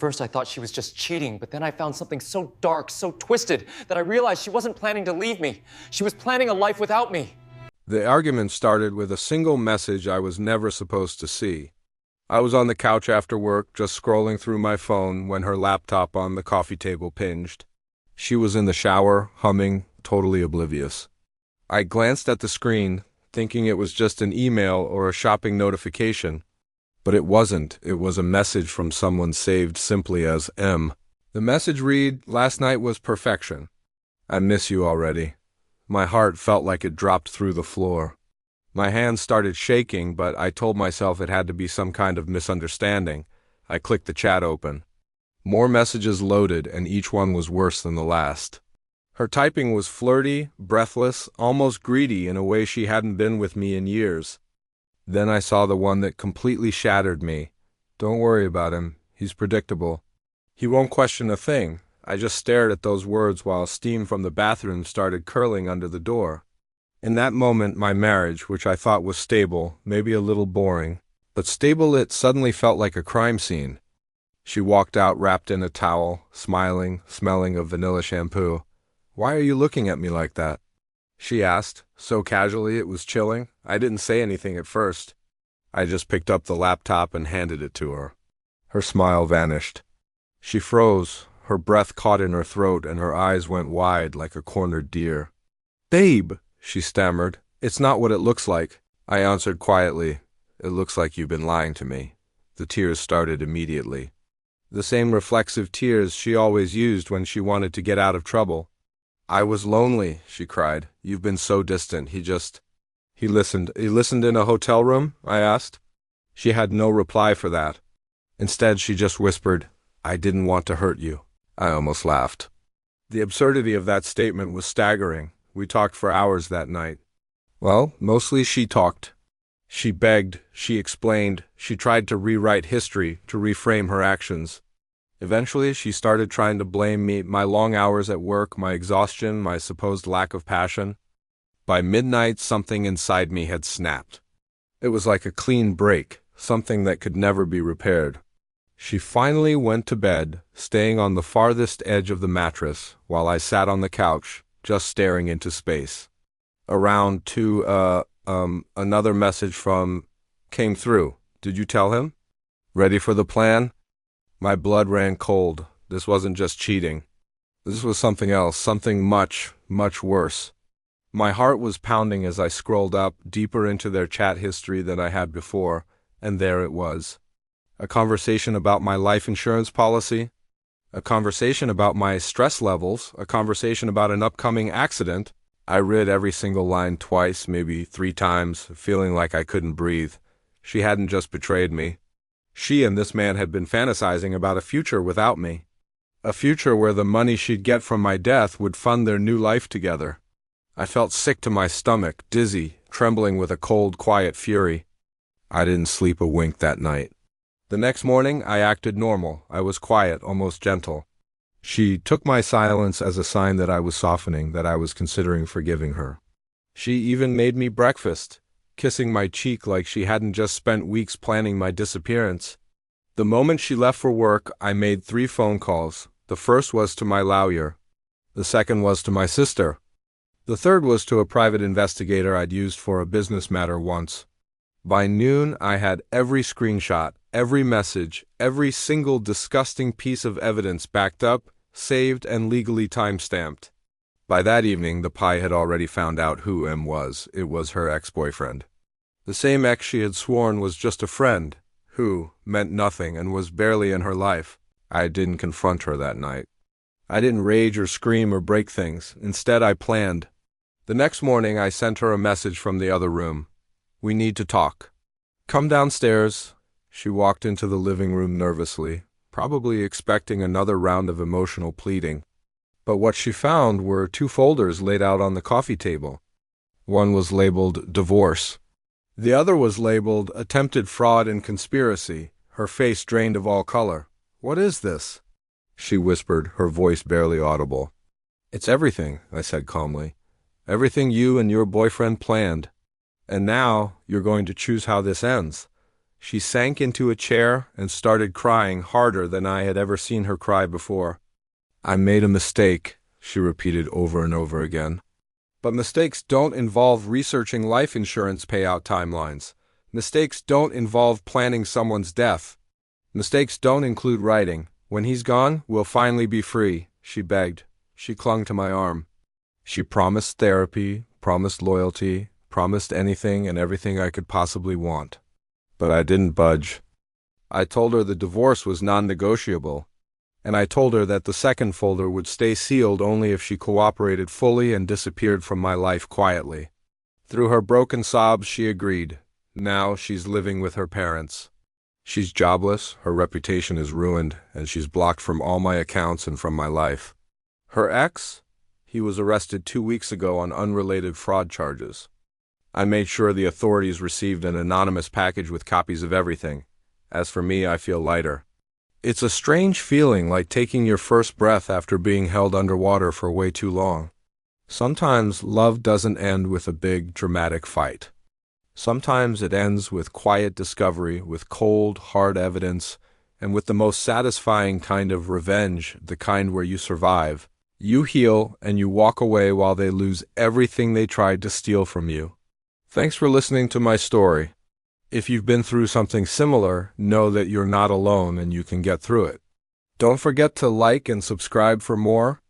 first I thought she was just cheating, but then I found something so dark, so twisted, that I realized she wasn't planning to leave me. She was planning a life without me. The argument started with a single message I was never supposed to see. I was on the couch after work, just scrolling through my phone when her laptop on the coffee table pinged. She was in the shower, humming, totally oblivious. I glanced at the screen, thinking it was just an email or a shopping notification. But it wasn't. It was a message from someone saved simply as M. The message read, "Last night was perfection. I miss you already." My heart felt like it dropped through the floor. My hands started shaking, but I told myself it had to be some kind of misunderstanding. I clicked the chat open. More messages loaded, and each one was worse than the last. Her typing was flirty, breathless, almost greedy in a way she hadn't been with me in years. Then I saw the one that completely shattered me. "Don't worry about him. He's predictable. He won't question a thing." I just stared at those words while steam from the bathroom started curling under the door. In that moment, my marriage, which I thought was stable, maybe a little boring, but stable, it suddenly felt like a crime scene. She walked out wrapped in a towel, smiling, smelling of vanilla shampoo. "Why are you looking at me like that?" she asked, so casually it was chilling. I didn't say anything at first. I just picked up the laptop and handed it to her. Her smile vanished. She froze, her breath caught in her throat, and her eyes went wide like a cornered deer. "Babe," she stammered. "It's not what it looks like." I answered quietly, "It looks like you've been lying to me." The tears started immediately. The same reflexive tears she always used when she wanted to get out of trouble. "I was lonely," she cried. "You've been so distant. He listened. He listened in a hotel room?" I asked. She had no reply for that. Instead, she just whispered, "I didn't want to hurt you." I almost laughed. The absurdity of that statement was staggering. We talked for hours that night. Well, mostly she talked. She begged, she explained, she tried to rewrite history, to reframe her actions. Eventually, she started trying to blame me, my long hours at work, my exhaustion, my supposed lack of passion. By midnight, something inside me had snapped. It was like a clean break, something that could never be repaired. She finally went to bed, staying on the farthest edge of the mattress, while I sat on the couch, just staring into space. Around 2, another message came through. "Did you tell him? Ready for the plan?" My blood ran cold. This wasn't just cheating. This was something else, something much, much worse. My heart was pounding as I scrolled up, deeper into their chat history than I had before, and there it was. A conversation about my life insurance policy, a conversation about my stress levels, a conversation about an upcoming accident. I read every single line twice, maybe 3 times, feeling like I couldn't breathe. She hadn't just betrayed me. She and this man had been fantasizing about a future without me. A future where the money she'd get from my death would fund their new life together. I felt sick to my stomach, dizzy, trembling with a cold, quiet fury. I didn't sleep a wink that night. The next morning, I acted normal. I was quiet, almost gentle. She took my silence as a sign that I was softening, that I was considering forgiving her. She even made me breakfast, kissing my cheek like she hadn't just spent weeks planning my disappearance. The moment she left for work, I made 3 phone calls. The first was to my lawyer. The second was to my sister. The third was to a private investigator I'd used for a business matter once. By noon, I had every screenshot, every message, every single disgusting piece of evidence backed up, saved, and legally time-stamped. By that evening, the Pi had already found out who M was. It was her ex-boyfriend. The same ex she had sworn was just a friend, who meant nothing and was barely in her life. I didn't confront her that night. I didn't rage or scream or break things. Instead, I planned. The next morning, I sent her a message from the other room. "We need to talk." "Come downstairs." She walked into the living room nervously, probably expecting another round of emotional pleading. But what she found were 2 folders laid out on the coffee table. One was labeled divorce. The other was labeled attempted fraud and conspiracy, her face drained of all color. "What is this?" she whispered, her voice barely audible. "It's everything," I said calmly. "Everything you and your boyfriend planned. And now you're going to choose how this ends. She sank into a chair and started crying harder than I had ever seen her cry before. "I made a mistake," she repeated over and over again. But mistakes don't involve researching life insurance payout timelines. Mistakes don't involve planning someone's death. Mistakes don't include writing, "When he's gone, we'll finally be free," she begged. She clung to my arm. She promised therapy, promised loyalty, promised anything and everything I could possibly want. But I didn't budge. I told her the divorce was non-negotiable, and I told her that the second folder would stay sealed only if she cooperated fully and disappeared from my life quietly. Through her broken sobs, she agreed. Now she's living with her parents. She's jobless, her reputation is ruined, and she's blocked from all my accounts and from my life. Her ex? He was arrested 2 weeks ago on unrelated fraud charges. I made sure the authorities received an anonymous package with copies of everything. As for me, I feel lighter. It's a strange feeling, like taking your first breath after being held underwater for way too long. Sometimes love doesn't end with a big, dramatic fight. Sometimes it ends with quiet discovery, with cold, hard evidence, and with the most satisfying kind of revenge, the kind where you survive. You heal, and you walk away while they lose everything they tried to steal from you. Thanks for listening to my story. If you've been through something similar, know that you're not alone and you can get through it. Don't forget to like and subscribe for more.